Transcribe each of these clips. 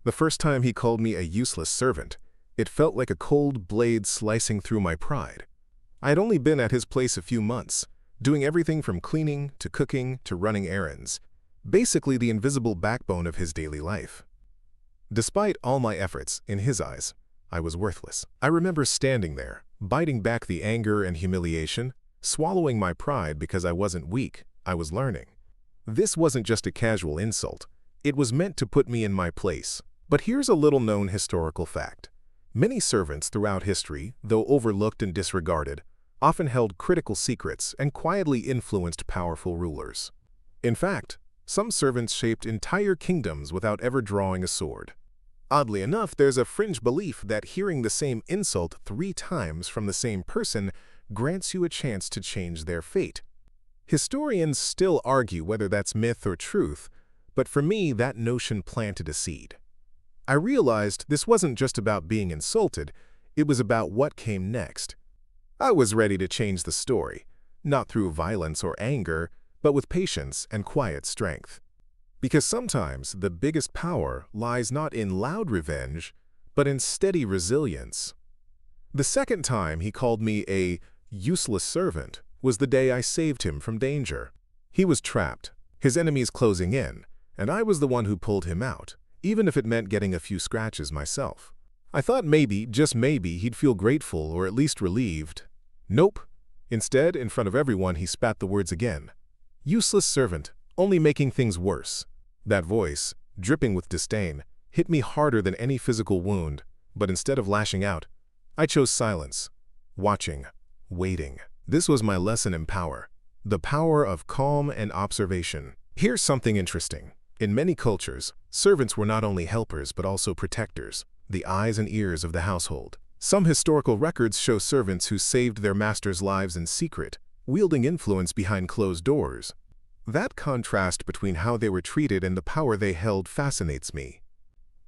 The first time he called me a useless servant, it felt like a cold blade slicing through my pride. I had only been at his place a few months, doing everything from cleaning to cooking to running errands, basically the invisible backbone of his daily life. Despite all my efforts, in his eyes, I was worthless. I remember standing there, biting back the anger and humiliation, swallowing my pride because I wasn't weak, I was learning. This wasn't just a casual insult. It was meant to put me in my place. But here's a little-known historical fact. Many servants throughout history, though overlooked and disregarded, often held critical secrets and quietly influenced powerful rulers. In fact, some servants shaped entire kingdoms without ever drawing a sword. Oddly enough, there's a fringe belief that hearing the same insult 3 times from the same person grants you a chance to change their fate. Historians still argue whether that's myth or truth, but for me, that notion planted a seed. I realized this wasn't just about being insulted, it was about what came next. I was ready to change the story, not through violence or anger, but with patience and quiet strength. Because sometimes the biggest power lies not in loud revenge, but in steady resilience. The second time he called me a useless servant was the day I saved him from danger. He was trapped, his enemies closing in, and I was the one who pulled him out, even if it meant getting a few scratches myself. I thought maybe, just maybe, he'd feel grateful or at least relieved. Nope. Instead, in front of everyone, he spat the words again. Useless servant, only making things worse. That voice, dripping with disdain, hit me harder than any physical wound, but instead of lashing out, I chose silence, watching, waiting. This was my lesson in power, the power of calm and observation. Here's something interesting. In many cultures, servants were not only helpers but also protectors, the eyes and ears of the household. Some historical records show servants who saved their masters' lives in secret, wielding influence behind closed doors. That contrast between how they were treated and the power they held fascinates me.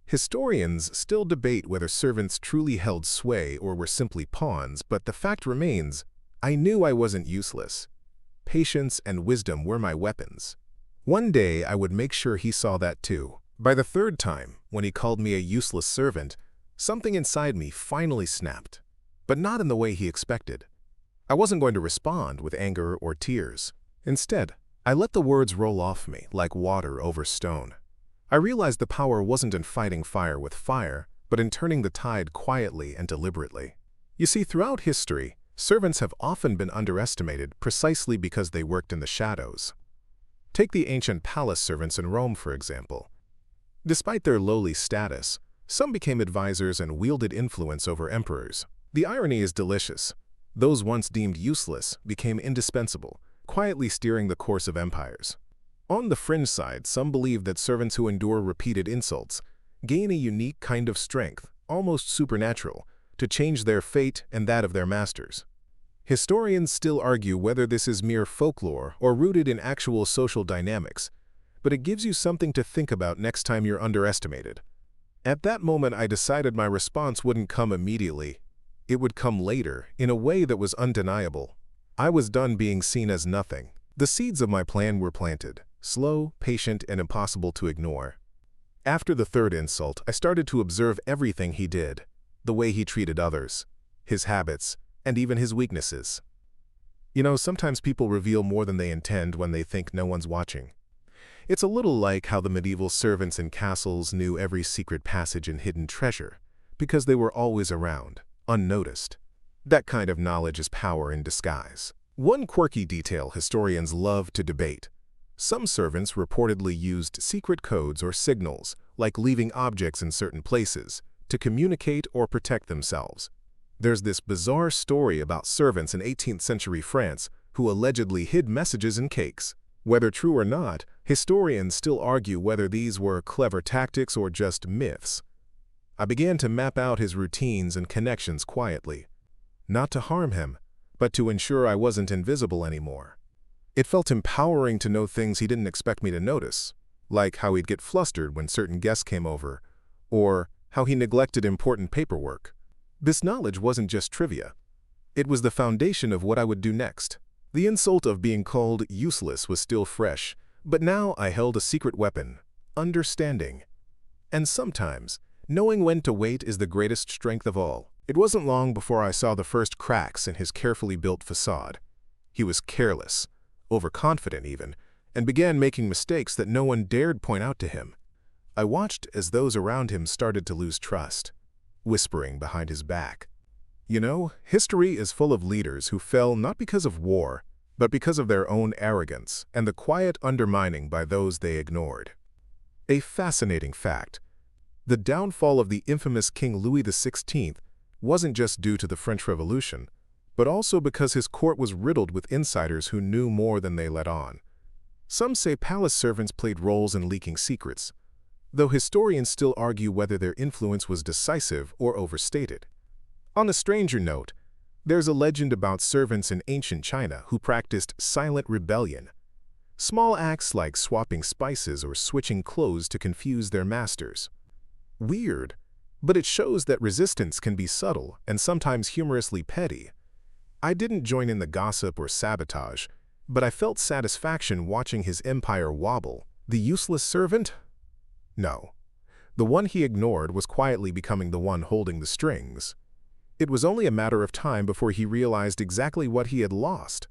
Historians still debate whether servants truly held sway or were simply pawns, but the fact remains, I knew I wasn't useless. Patience and wisdom were my weapons. One day I would make sure he saw that too. By the third time, when he called me a useless servant, something inside me finally snapped, but not in the way he expected. I wasn't going to respond with anger or tears. Instead, I let the words roll off me like water over stone. I realized the power wasn't in fighting fire with fire, but in turning the tide quietly and deliberately. You see, throughout history, servants have often been underestimated precisely because they worked in the shadows. Take the ancient palace servants in Rome, for example. Despite their lowly status, some became advisors and wielded influence over emperors. The irony is delicious. Those once deemed useless became indispensable, quietly steering the course of empires. On the fringe side, some believe that servants who endure repeated insults gain a unique kind of strength, almost supernatural, to change their fate and that of their masters. Historians still argue whether this is mere folklore or rooted in actual social dynamics, but it gives you something to think about next time you're underestimated. At that moment, I decided my response wouldn't come immediately. It would come later, in a way that was undeniable. I was done being seen as nothing. The seeds of my plan were planted, slow, patient, and impossible to ignore. After the third insult, I started to observe everything he did, the way he treated others, his habits, and even his weaknesses. You know, sometimes people reveal more than they intend when they think no one's watching. It's a little like how the medieval servants in castles knew every secret passage and hidden treasure, because they were always around, unnoticed. That kind of knowledge is power in disguise. One quirky detail historians love to debate. Some servants reportedly used secret codes or signals, like leaving objects in certain places, to communicate or protect themselves. There's this bizarre story about servants in 18th century France who allegedly hid messages in cakes. Whether true or not, historians still argue whether these were clever tactics or just myths. I began to map out his routines and connections quietly, not to harm him, but to ensure I wasn't invisible anymore. It felt empowering to know things he didn't expect me to notice, like how he'd get flustered when certain guests came over, or how he neglected important paperwork. This knowledge wasn't just trivia. It was the foundation of what I would do next. The insult of being called useless was still fresh, but now I held a secret weapon: understanding. And sometimes, knowing when to wait is the greatest strength of all. It wasn't long before I saw the first cracks in his carefully built facade. He was careless, overconfident even, and began making mistakes that no one dared point out to him. I watched as those around him started to lose trust, whispering behind his back. You know, history is full of leaders who fell not because of war, but because of their own arrogance and the quiet undermining by those they ignored. A fascinating fact. The downfall of the infamous King Louis XVI wasn't just due to the French Revolution, but also because his court was riddled with insiders who knew more than they let on. Some say palace servants played roles in leaking secrets, though historians still argue whether their influence was decisive or overstated. On a stranger note, there's a legend about servants in ancient China who practiced silent rebellion. Small acts like swapping spices or switching clothes to confuse their masters. Weird, but it shows that resistance can be subtle and sometimes humorously petty. I didn't join in the gossip or sabotage, but I felt satisfaction watching his empire wobble. The useless servant? No. The one he ignored was quietly becoming the one holding the strings. It was only a matter of time before he realized exactly what he had lost.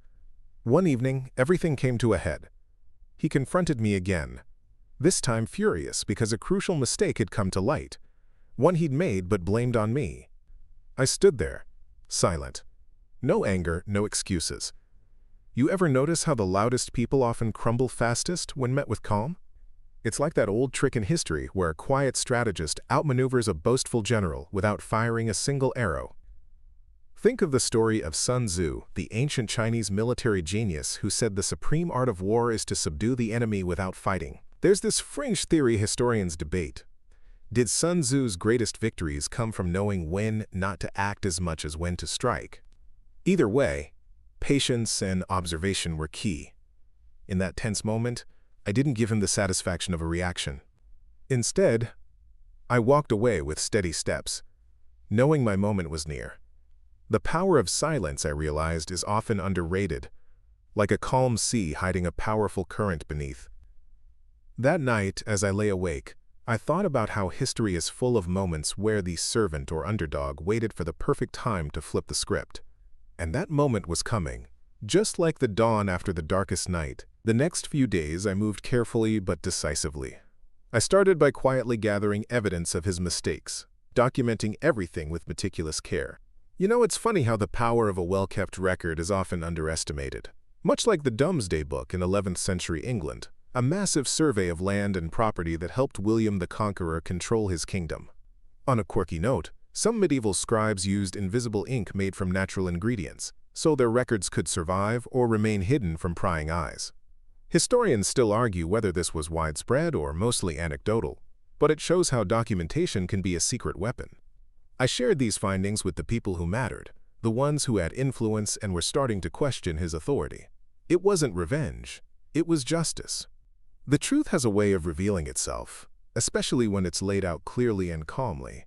One evening, everything came to a head. He confronted me again, this time furious because a crucial mistake had come to light, one he'd made but blamed on me. I stood there, silent. No anger, no excuses. You ever notice how the loudest people often crumble fastest when met with calm? It's like that old trick in history where a quiet strategist outmaneuvers a boastful general without firing a single arrow. Think of the story of Sun Tzu, the ancient Chinese military genius who said the supreme art of war is to subdue the enemy without fighting. There's this fringe theory historians debate. Did Sun Tzu's greatest victories come from knowing when not to act as much as when to strike? Either way, patience and observation were key. In that tense moment, I didn't give him the satisfaction of a reaction. Instead, I walked away with steady steps, knowing my moment was near. The power of silence, I realized, is often underrated, like a calm sea hiding a powerful current beneath. That night, as I lay awake, I thought about how history is full of moments where the servant or underdog waited for the perfect time to flip the script. And that moment was coming, just like the dawn after the darkest night. The next few days I moved carefully but decisively. I started by quietly gathering evidence of his mistakes, documenting everything with meticulous care. You know, it's funny how the power of a well-kept record is often underestimated. Much like the Domesday Book in 11th century England, a massive survey of land and property that helped William the Conqueror control his kingdom. On a quirky note, some medieval scribes used invisible ink made from natural ingredients, so their records could survive or remain hidden from prying eyes. Historians still argue whether this was widespread or mostly anecdotal, but it shows how documentation can be a secret weapon. I shared these findings with the people who mattered, the ones who had influence and were starting to question his authority. It wasn't revenge, it was justice. The truth has a way of revealing itself, especially when it's laid out clearly and calmly.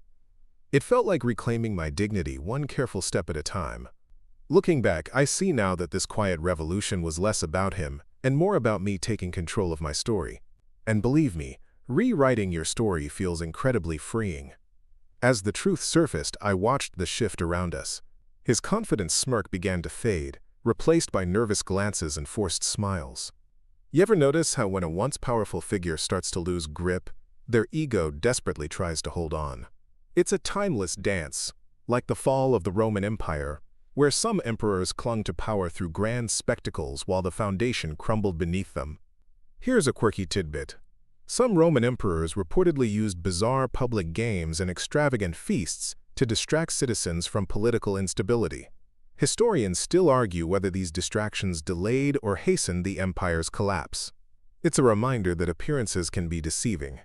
It felt like reclaiming my dignity one careful step at a time. Looking back, I see now that this quiet revolution was less about him and more about me taking control of my story. And believe me, rewriting your story feels incredibly freeing. As the truth surfaced, I watched the shift around us. His confident smirk began to fade, replaced by nervous glances and forced smiles. You ever notice how when a once powerful figure starts to lose grip, their ego desperately tries to hold on? It's a timeless dance, like the fall of the Roman Empire, where some emperors clung to power through grand spectacles while the foundation crumbled beneath them. Here's a quirky tidbit. Some Roman emperors reportedly used bizarre public games and extravagant feasts to distract citizens from political instability. Historians still argue whether these distractions delayed or hastened the empire's collapse. It's a reminder that appearances can be deceiving.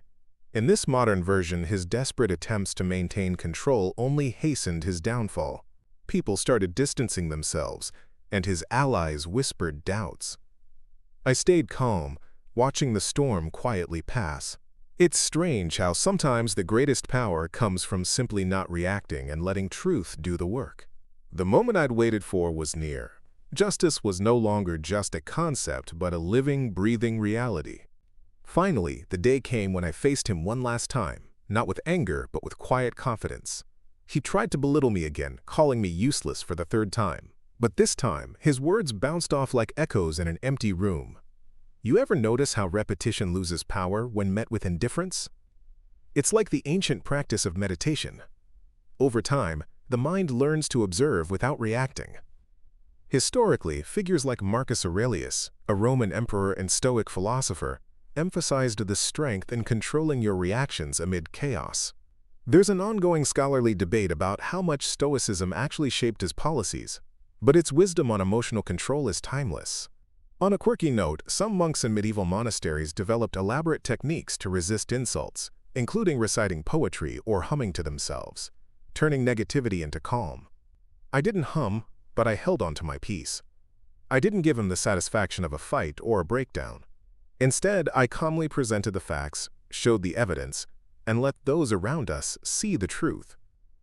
In this modern version, his desperate attempts to maintain control only hastened his downfall. People started distancing themselves, and his allies whispered doubts. I stayed calm, watching the storm quietly pass. It's strange how sometimes the greatest power comes from simply not reacting and letting truth do the work. The moment I'd waited for was near. Justice was no longer just a concept, but a living, breathing reality. Finally, the day came when I faced him one last time, not with anger, but with quiet confidence. He tried to belittle me again, calling me useless for the third time. But this time, his words bounced off like echoes in an empty room. You ever notice how repetition loses power when met with indifference? It's like the ancient practice of meditation. Over time, the mind learns to observe without reacting. Historically, figures like Marcus Aurelius, a Roman emperor and Stoic philosopher, emphasized the strength in controlling your reactions amid chaos. There's an ongoing scholarly debate about how much Stoicism actually shaped his policies, but its wisdom on emotional control is timeless. On a quirky note, some monks in medieval monasteries developed elaborate techniques to resist insults, including reciting poetry or humming to themselves, turning negativity into calm. I didn't hum, but I held on to my peace. I didn't give him the satisfaction of a fight or a breakdown. Instead, I calmly presented the facts, showed the evidence, and let those around us see the truth.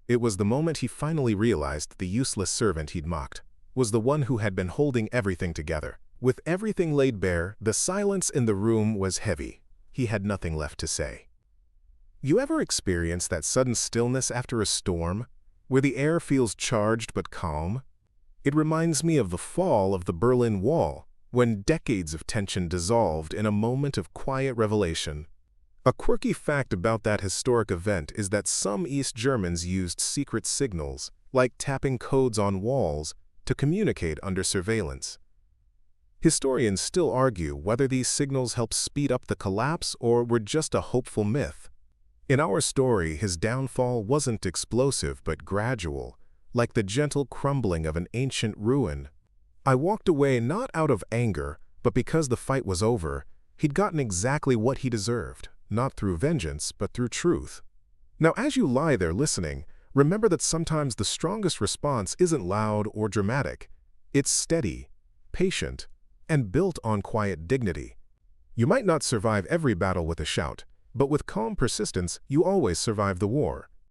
It was the moment he finally realized the useless servant he'd mocked was the one who had been holding everything together. With everything laid bare, the silence in the room was heavy. He had nothing left to say. You ever experience that sudden stillness after a storm, where the air feels charged but calm? It reminds me of the fall of the Berlin Wall, when decades of tension dissolved in a moment of quiet revelation. A quirky fact about that historic event is that some East Germans used secret signals, like tapping codes on walls, to communicate under surveillance. Historians still argue whether these signals helped speed up the collapse or were just a hopeful myth. In our story, his downfall wasn't explosive but gradual, like the gentle crumbling of an ancient ruin. I walked away not out of anger, but because the fight was over. He'd gotten exactly what he deserved, not through vengeance, but through truth. Now, as you lie there listening, remember that sometimes the strongest response isn't loud or dramatic. It's steady, patient, and built on quiet dignity. You might not survive every battle with a shout, but with calm persistence, you always survive the war.